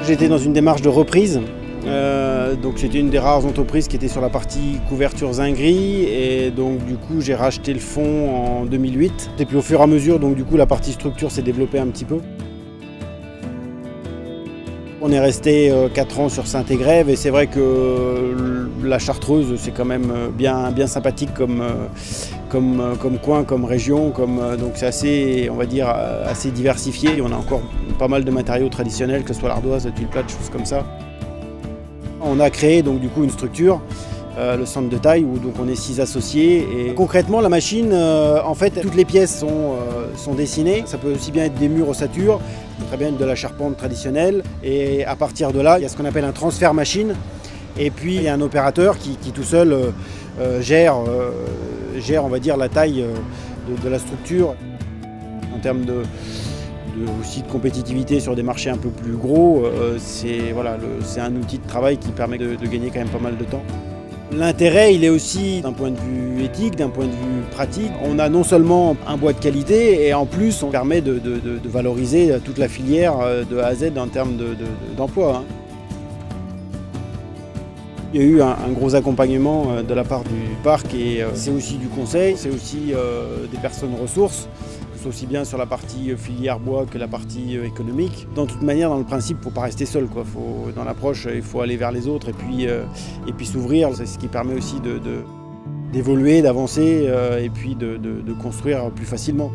J'étais dans une démarche de reprise, donc c'était une des rares entreprises qui était sur la partie couverture zinc-gris, et donc du coup j'ai racheté le fonds en 2008. Et puis au fur et à mesure, donc du coup la partie structure s'est développée un petit peu. On est resté 4 ans sur Saint-Égrève, et c'est vrai que la Chartreuse c'est quand même bien sympathique comme coin, comme région, donc c'est assez, on va dire, assez diversifié. On a encore pas mal de matériaux traditionnels, que ce soit l'ardoise, la tuile plate, choses comme ça. On a créé donc du coup une structure, le centre de taille, où donc on est 6 associés. Et concrètement, la machine, en fait, toutes les pièces sont dessinées. Ça peut aussi bien être des murs ossature, très bien être de la charpente traditionnelle. Et à partir de là, il y a ce qu'on appelle un transfert machine. Et puis il y a un opérateur qui tout seul gère, on va dire, la taille de la structure. En termes aussi de compétitivité sur des marchés un peu plus gros, c'est un outil de travail qui permet de gagner quand même pas mal de temps. L'intérêt, il est aussi d'un point de vue éthique, d'un point de vue pratique. On a non seulement un bois de qualité, et en plus on permet de valoriser toute la filière de A à Z en termes d'emploi. Il y a eu un gros accompagnement de la part du parc, et c'est aussi du conseil, c'est aussi des personnes ressources, aussi bien sur la partie filière bois que la partie économique. Dans toute manière, dans le principe, il ne faut pas rester seul, quoi. Dans l'approche, il faut aller vers les autres, et puis s'ouvrir. C'est ce qui permet aussi d'évoluer, d'avancer, et puis de construire plus facilement.